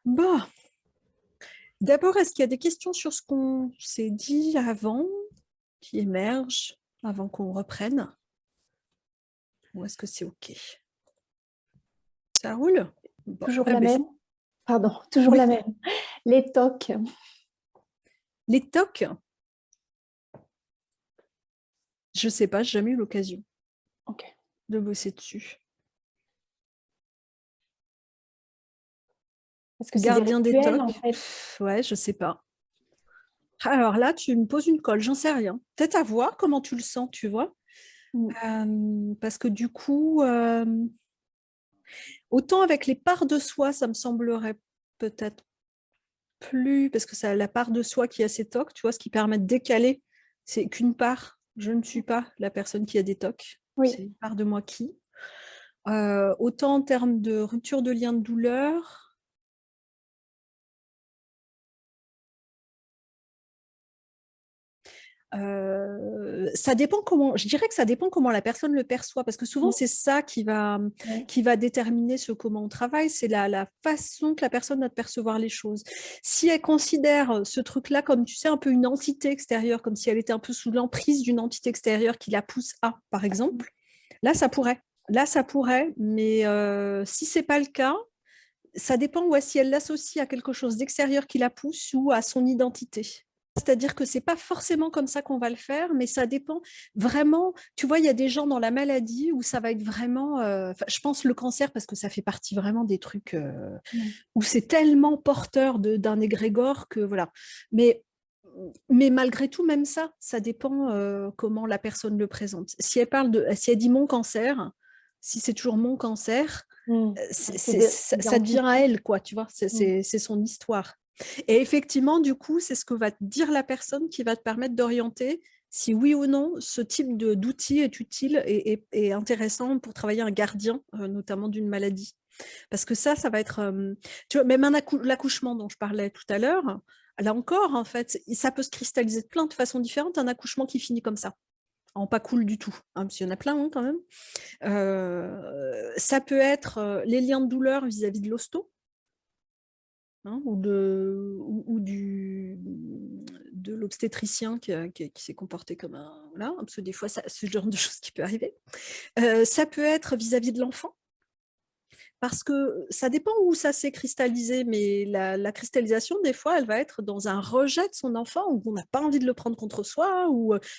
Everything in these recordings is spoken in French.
Bon, d'abord, est-ce qu'il y a des questions sur ce qu'on s'est dit avant qui émergent avant qu'on reprenne? Ou est-ce que c'est OK? Ça roule? Bon, Toujours eh la ben, même? Pardon, toujours oui. la même. Les TOC. Les TOC, je sais pas, j'ai jamais eu l'occasion Ok. de bosser dessus. Parce que c'est des Gardien des rituels, en TOC, fait. ouais, je sais pas. Alors là, tu me poses une colle, j'en sais rien. Peut-être à voir comment tu le sens, tu vois. Parce que du coup, autant avec les parts de soi, ça me semblerait peut-être plus, parce que c'est la part de soi qui a ses TOC, tu vois, ce qui permet de décaler, c'est qu'une part. Je ne suis pas la personne qui a des TOC, Oui. c'est une part de moi qui. Autant en termes de rupture de lien de douleur, ça dépend comment, je dirais que ça dépend comment la personne le perçoit, parce que souvent c'est ça qui va déterminer ce comment on travaille, c'est la façon que la personne a de percevoir les choses. Si elle considère ce truc-là comme, tu sais, un peu une entité extérieure, comme si elle était un peu sous l'emprise d'une entité extérieure qui la pousse à, par exemple, là ça pourrait. Là ça pourrait, mais si c'est pas le cas, ça dépend si elle l'associe à quelque chose d'extérieur qui la pousse ou à son identité. C'est-à-dire que c'est pas forcément comme ça qu'on va le faire, mais ça dépend vraiment. Tu vois, il y a des gens dans la maladie où ça va être vraiment. Je pense le cancer parce que ça fait partie vraiment des trucs où c'est tellement porteur d'un égrégore que voilà. Mais malgré tout, même ça, ça dépend comment la personne le présente. Si elle dit mon cancer, si c'est toujours mon cancer, ça devient à elle, quoi, tu vois, c'est son histoire. Et effectivement, du coup, c'est ce que va te dire la personne qui va te permettre d'orienter si oui ou non ce type d'outil est utile et intéressant pour travailler un gardien, notamment d'une maladie. Parce que ça va être, tu vois, même l'accouchement dont je parlais tout à l'heure, là encore, en fait, ça peut se cristalliser de plein de façons différentes, un accouchement qui finit comme ça, en pas cool du tout, hein, parce qu'il y en a plein quand même. Ça peut être les liens de douleur vis-à-vis de l'hosto, hein, ou de l'obstétricien qui s'est comporté comme un... Voilà, parce que des fois, ce genre de choses qui peut arriver. Ça peut être vis-à-vis de l'enfant, parce que ça dépend où ça s'est cristallisé, mais la cristallisation, des fois, elle va être dans un rejet de son enfant, où on n'a pas envie de le prendre contre soi,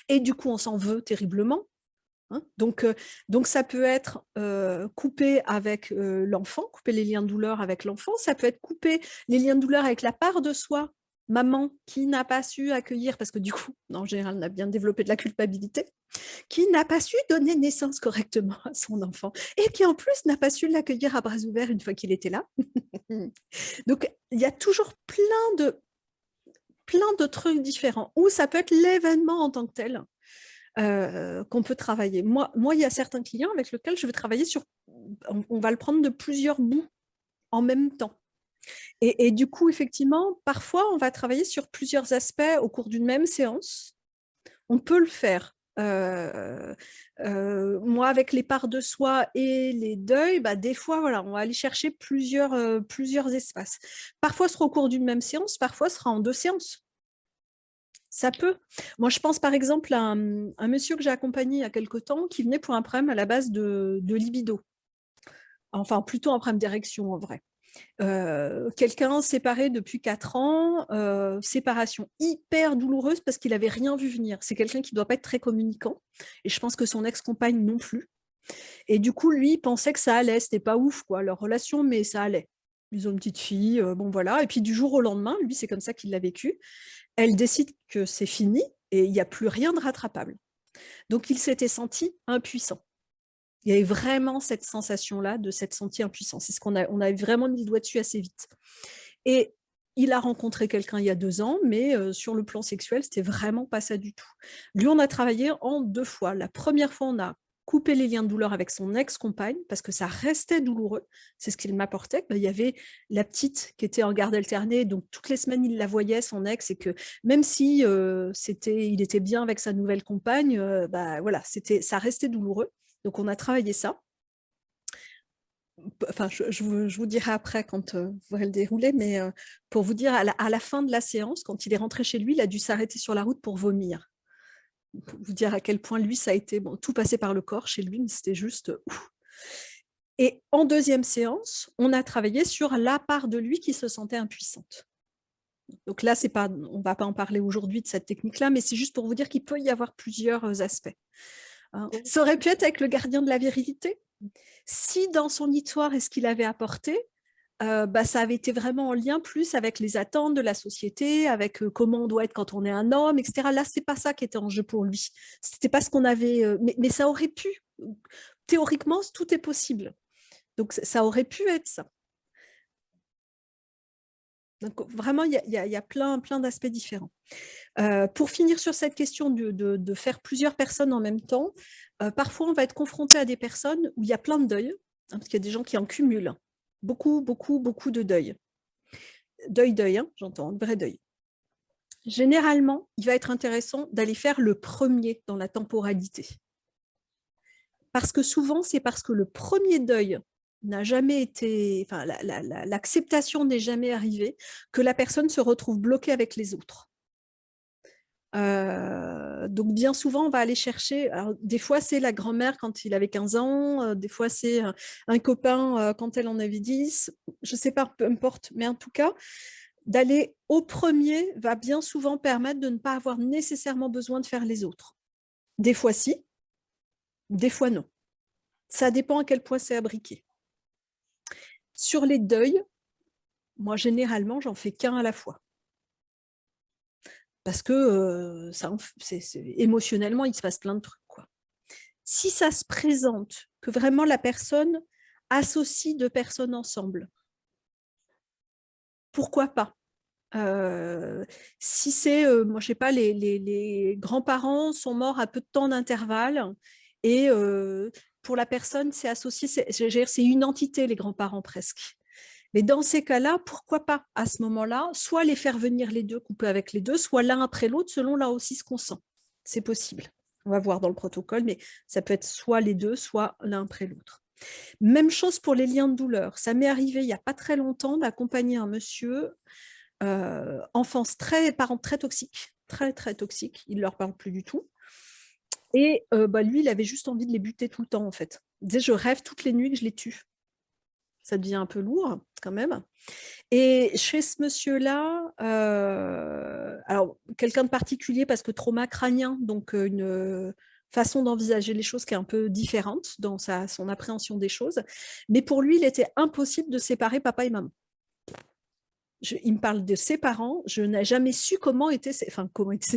et du coup, on s'en veut terriblement. Hein, donc, ça peut être coupé avec l'enfant, couper les liens de douleur avec l'enfant, ça peut être couper les liens de douleur avec la part de soi, maman, qui n'a pas su accueillir, parce que du coup, en général, on a bien développé de la culpabilité, qui n'a pas su donner naissance correctement à son enfant, et qui en plus n'a pas su l'accueillir à bras ouverts une fois qu'il était là. Donc, il y a toujours plein de trucs différents, ou ça peut être l'événement en tant que tel, qu'on peut travailler. Moi, il y a certains clients avec lesquels je vais travailler on va le prendre de plusieurs bouts en même temps. Et du coup, effectivement, parfois, on va travailler sur plusieurs aspects au cours d'une même séance. On peut le faire. Moi, avec les parts de soi et les deuils, des fois, voilà, on va aller chercher plusieurs espaces. Parfois, ce sera au cours d'une même séance, parfois, ce sera en 2 séances. Ça peut. Moi, je pense par exemple à un monsieur que j'ai accompagné il y a quelque temps qui venait pour un problème à la base de libido. Enfin, plutôt un problème d'érection en vrai. Quelqu'un séparé depuis 4 ans, séparation hyper douloureuse parce qu'il n'avait rien vu venir. C'est quelqu'un qui ne doit pas être très communicant et je pense que son ex-compagne non plus. Et du coup, lui, il pensait que ça allait. C'était pas ouf, quoi, leur relation, mais ça allait. Ils ont une petite fille, bon voilà. Et puis du jour au lendemain, lui, c'est comme ça qu'il l'a vécu. Elle décide que c'est fini et il n'y a plus rien de rattrapable. Donc, il s'était senti impuissant. Il y avait vraiment cette sensation-là de s'être senti impuissant. C'est ce qu'on a vraiment mis le doigt dessus assez vite. Et il a rencontré quelqu'un il y a 2 ans, mais sur le plan sexuel, c'était vraiment pas ça du tout. Lui, on a travaillé en 2 fois. La première fois, on a coupé les liens de douleur avec son ex-compagne parce que ça restait douloureux. C'est ce qu'il m'apportait. Il y avait la petite qui était en garde alternée, donc toutes les semaines, il la voyait, son ex, et que même si il était bien avec sa nouvelle compagne, voilà, ça restait douloureux. Donc, on a travaillé ça. enfin, je vous dirai après quand vous verrez le déroulé, mais pour vous dire, à la fin de la séance, quand il est rentré chez lui, il a dû s'arrêter sur la route pour vomir. Pour vous dire à quel point lui, ça a été, bon, tout passé par le corps chez lui, mais c'était juste ouf. Et en deuxième séance, on a travaillé sur la part de lui qui se sentait impuissante. Donc là, on ne va pas en parler aujourd'hui de cette technique-là, mais c'est juste pour vous dire qu'il peut y avoir plusieurs aspects. Ça aurait pu être avec le gardien de la virilité. Si dans son histoire et ce qu'il avait apporté, ça avait été vraiment en lien plus avec les attentes de la société, avec comment on doit être quand on est un homme, etc. Là, c'est pas ça qui était en jeu pour lui. C'était pas ce qu'on avait, mais ça aurait pu. Théoriquement, tout est possible. Donc, ça aurait pu être ça. Donc, vraiment, il y a plein d'aspects différents. Pour finir sur cette question de faire plusieurs personnes en même temps, parfois, on va être confronté à des personnes où il y a plein de deuil, parce qu'il y a des gens qui en cumulent. Beaucoup de deuil. Deuil, hein, j'entends, vrai deuil. Généralement, il va être intéressant d'aller faire le premier dans la temporalité. Parce que souvent, c'est parce que le premier deuil n'a jamais été, enfin, l'acceptation n'est jamais arrivée, que la personne se retrouve bloquée avec les autres. Donc bien souvent, on va aller chercher, alors, des fois c'est la grand-mère quand il avait 15 ans, des fois c'est un copain quand elle en avait 10, je ne sais pas, peu importe, mais en tout cas, d'aller au premier va bien souvent permettre de ne pas avoir nécessairement besoin de faire les autres. Des fois si, des fois non. Ça dépend à quel point c'est abriqué. Sur les deuils, moi généralement, j'en fais qu'un à la fois. Parce que émotionnellement, il se passe plein de trucs, quoi. Si ça se présente, que vraiment la personne associe deux personnes ensemble, pourquoi pas? Si c'est, moi je sais pas, les grands-parents sont morts à peu de temps d'intervalle et pour la personne, c'est associé, c'est une entité, les grands-parents presque. Mais dans ces cas-là, pourquoi pas à ce moment-là, soit les faire venir les deux, couper avec les deux, soit l'un après l'autre, selon là aussi ce qu'on sent. C'est possible. On va voir dans le protocole, mais ça peut être soit les deux, soit l'un après l'autre. Même chose pour les liens de douleur. Ça m'est arrivé il n'y a pas très longtemps d'accompagner un monsieur, parents très toxiques, très toxiques, il ne leur parle plus du tout. Et lui, il avait juste envie de les buter tout le temps, en fait. Il disait, je rêve toutes les nuits que je les tue. Ça devient un peu lourd, quand même. Et chez ce monsieur-là, alors quelqu'un de particulier parce que trauma crânien, donc une façon d'envisager les choses qui est un peu différente dans son appréhension des choses. Mais pour lui, il était impossible de séparer papa et maman. Il me parle de ses parents, je n'ai jamais su comment étaient ses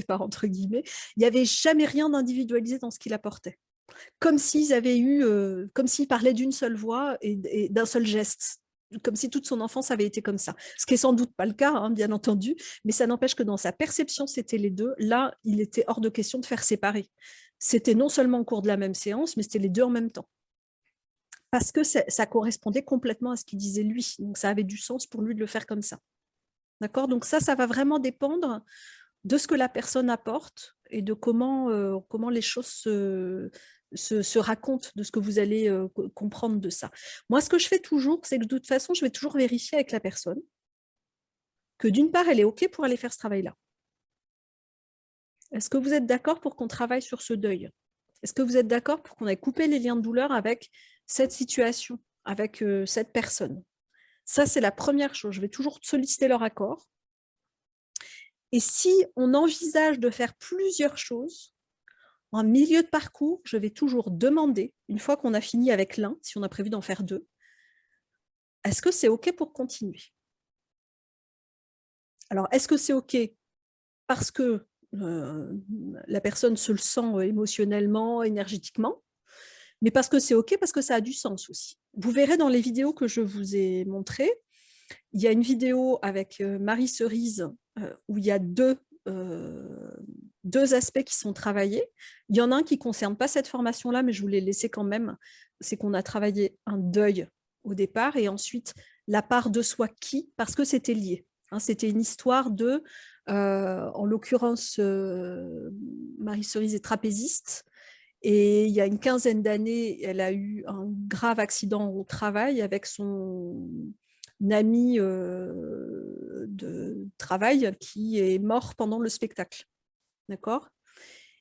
parents, entre guillemets. Il n'y avait jamais rien d'individualisé dans ce qu'il apportait. Comme s'ils avaient eu, comme s'ils parlaient d'une seule voix et d'un seul geste, comme si toute son enfance avait été comme ça. Ce qui est sans doute pas le cas, hein, bien entendu, mais ça n'empêche que dans sa perception, c'était les deux. Là, il était hors de question de faire séparer. C'était non seulement au cours de la même séance, mais c'était les deux en même temps. Parce que ça correspondait complètement à ce qu'il disait lui. Donc, ça avait du sens pour lui de le faire comme ça. D'accord? Donc ça va vraiment dépendre de ce que la personne apporte et de comment les choses se racontent, de ce que vous allez comprendre de ça. Moi, ce que je fais toujours, c'est que de toute façon, je vais toujours vérifier avec la personne que d'une part, elle est OK pour aller faire ce travail-là. Est-ce que vous êtes d'accord pour qu'on travaille sur ce deuil? Est-ce que vous êtes d'accord pour qu'on aille couper les liens de douleur avec cette situation, avec cette personne? Ça, c'est la première chose. Je vais toujours solliciter leur accord. Et si on envisage de faire plusieurs choses, en milieu de parcours, je vais toujours demander, une fois qu'on a fini avec l'un, si on a prévu d'en faire deux, est-ce que c'est OK pour continuer? Alors, est-ce que c'est OK parce que la personne se le sent émotionnellement, énergétiquement, mais parce que c'est OK, parce que ça a du sens aussi. Vous verrez dans les vidéos que je vous ai montrées, il y a une vidéo avec Marie Cerise où il y a deux aspects qui sont travaillés. Il y en a un qui ne concerne pas cette formation-là, mais je vous l'ai laissé quand même. C'est qu'on a travaillé un deuil au départ et ensuite la part de soi qui, parce que c'était lié. Hein, c'était une histoire de, en l'occurrence, Marie Cerise est trapéziste Et il y a une quinzaine d'années, elle a eu un grave accident au travail avec son ami de travail qui est mort pendant le spectacle. D'accord?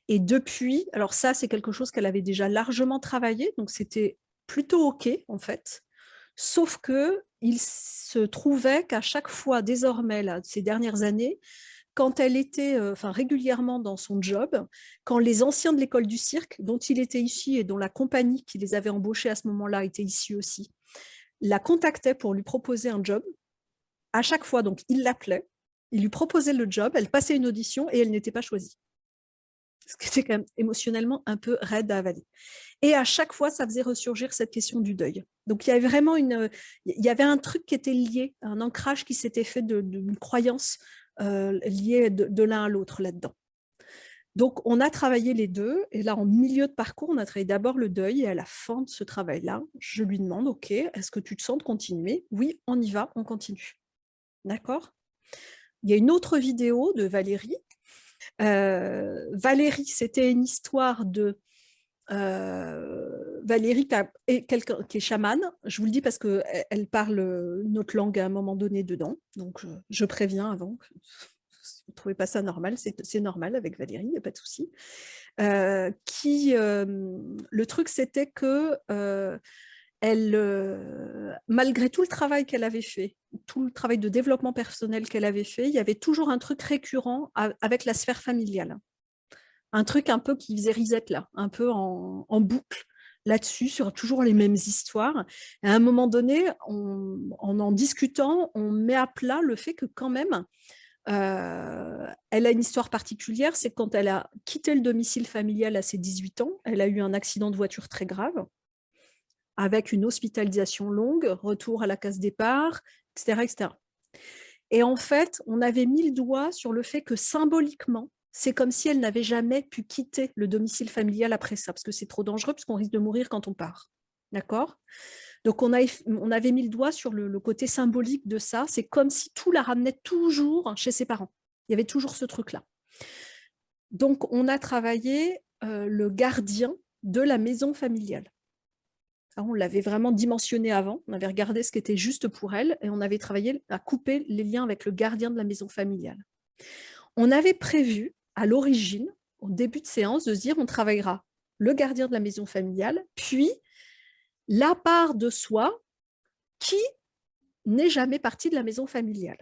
Et depuis, alors ça, c'est quelque chose qu'elle avait déjà largement travaillé, donc c'était plutôt OK, en fait. Sauf que il se trouvait qu'à chaque fois, désormais, là, ces dernières années, quand elle était régulièrement dans son job, quand les anciens de l'école du cirque, dont il était issu et dont la compagnie qui les avait embauchés à ce moment-là était issue aussi, la contactait pour lui proposer un job, à chaque fois, donc il l'appelait, il lui proposait le job, elle passait une audition et elle n'était pas choisie. Ce qui était quand même émotionnellement un peu raide à avaler. Et à chaque fois, ça faisait ressurgir cette question du deuil. Donc, il y avait vraiment il y avait un truc qui était lié, un ancrage qui s'était fait d'une croyance liée de l'un à l'autre là-dedans. Donc, on a travaillé les deux. Et là, en milieu de parcours, on a travaillé d'abord le deuil. Et à la fin de ce travail-là, je lui demande, OK, est-ce que tu te sens de continuer? Oui, on y va, on continue. D'accord? Il y a une autre vidéo de Valérie. Valérie, c'était une histoire de Valérie est quelqu'un qui est chamane. Je vous le dis parce qu'elle parle notre langue à un moment donné dedans. Donc, je préviens avant. Si vous ne trouvez pas ça normal, c'est normal avec Valérie, il n'y a pas de souci. Le truc, c'était que malgré tout le travail qu'elle avait fait, tout le travail de développement personnel qu'elle avait fait, il y avait toujours un truc récurrent avec la sphère familiale. Un truc un peu qui faisait reset là, un peu en boucle là-dessus, sur toujours les mêmes histoires. Et à un moment donné, en discutant, on met à plat le fait que quand même, elle a une histoire particulière, c'est quand elle a quitté le domicile familial à ses 18 ans, elle a eu un accident de voiture très grave, avec une hospitalisation longue, retour à la case départ, etc., etc. Et en fait, on avait mis le doigt sur le fait que symboliquement, c'est comme si elle n'avait jamais pu quitter le domicile familial après ça, parce que c'est trop dangereux, parce qu'on risque de mourir quand on part. D'accord? Donc, on avait mis le doigt sur le côté symbolique de ça. C'est comme si tout la ramenait toujours chez ses parents. Il y avait toujours ce truc-là. Donc, on a travaillé le gardien de la maison familiale. Alors, on l'avait vraiment dimensionné avant. On avait regardé ce qui était juste pour elle et on avait travaillé à couper les liens avec le gardien de la maison familiale. On avait prévu à l'origine, au début de séance, de se dire on travaillera le gardien de la maison familiale, puis la part de soi qui n'est jamais partie de la maison familiale.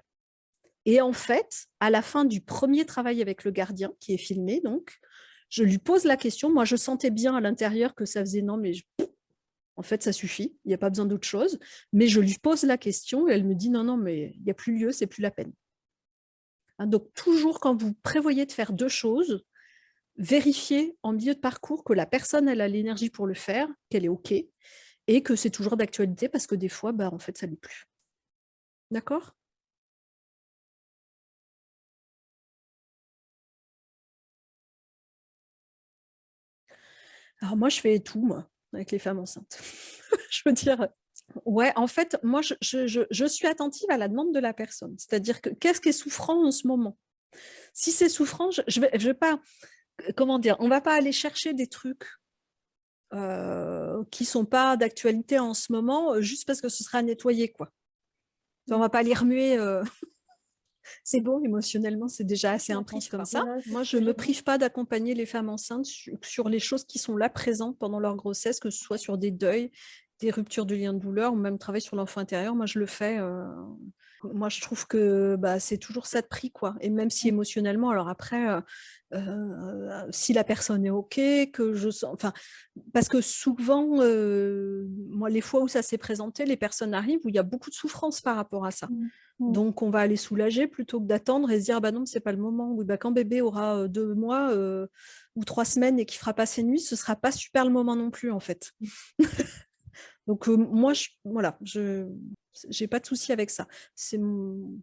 Et en fait, à la fin du premier travail avec le gardien, qui est filmé, donc, je lui pose la question. Moi, je sentais bien à l'intérieur que ça faisait non, mais en fait, ça suffit, il n'y a pas besoin d'autre chose. Mais je lui pose la question et elle me dit non, non, mais il n'y a plus lieu, c'est plus la peine. Donc, toujours quand vous prévoyez de faire deux choses, vérifiez en milieu de parcours que la personne elle a l'énergie pour le faire, qu'elle est OK, et que c'est toujours d'actualité parce que des fois, en fait, ça ne l'est plus. D'accord? Alors moi, je fais tout, moi, avec les femmes enceintes. Je veux dire, ouais, en fait, moi, je suis attentive à la demande de la personne. C'est-à-dire que qu'est-ce qui est souffrant en ce moment? Si c'est souffrant, je vais pas, comment dire, on va pas aller chercher des trucs qui sont pas d'actualité en ce moment juste parce que ce sera nettoyé, quoi. On va pas les remuer. C'est bon, émotionnellement, c'est déjà assez intense comme ça. Moi, je ne me prive pas d'accompagner les femmes enceintes sur les choses qui sont là présentes pendant leur grossesse, que ce soit sur des deuils, des ruptures de liens de douleur ou même travailler sur l'enfant intérieur. Moi, je le fais. Moi, je trouve que c'est toujours ça de prix, quoi. Et même si émotionnellement, alors après, si la personne est OK, que je sens, enfin, parce que souvent, moi, les fois où ça s'est présenté, les personnes arrivent où il y a beaucoup de souffrance par rapport à ça. Donc, on va aller soulager plutôt que d'attendre et se dire, bah non, c'est pas le moment. Oui, quand bébé aura 2 mois ou 3 semaines et qu'il fera pas ses nuits, ce sera pas super le moment non plus, en fait. Donc, moi, voilà, je n'ai pas de souci avec ça. C'est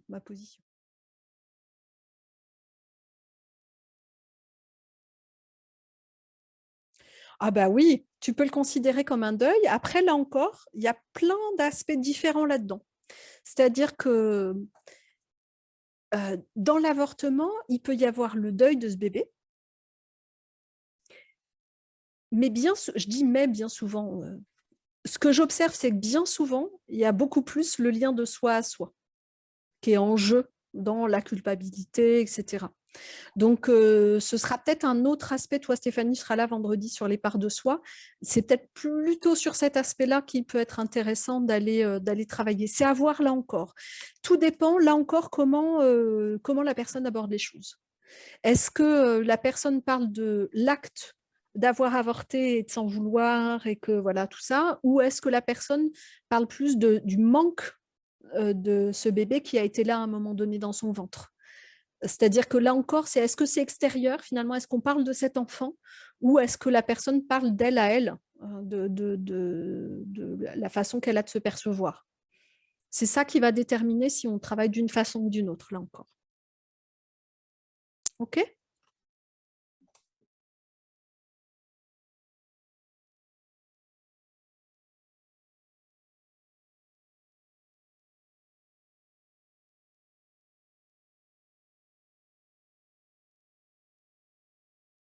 ma position. Ah bah oui, tu peux le considérer comme un deuil. Après, là encore, il y a plein d'aspects différents là-dedans. C'est-à-dire que dans l'avortement, il peut y avoir le deuil de ce bébé. Mais je dis mais bien souvent. Ce que j'observe, c'est que bien souvent, il y a beaucoup plus le lien de soi à soi qui est en jeu dans la culpabilité, etc. Donc, ce sera peut-être un autre aspect. Toi, Stéphanie, sera là vendredi sur les parts de soi. C'est peut-être plutôt sur cet aspect-là qu'il peut être intéressant d'aller travailler. C'est à voir là encore. Tout dépend, là encore, comment la personne aborde les choses. Est-ce que la personne parle de l'acte d'avoir avorté et de s'en vouloir et que voilà tout ça, ou est-ce que la personne parle plus du manque de ce bébé qui a été là à un moment donné dans son ventre? C'est-à-dire que là encore, est-ce que c'est extérieur finalement? Est-ce qu'on parle de cet enfant ou est-ce que la personne parle d'elle à elle, de la façon qu'elle a de se percevoir? C'est ça qui va déterminer si on travaille d'une façon ou d'une autre, là encore. OK?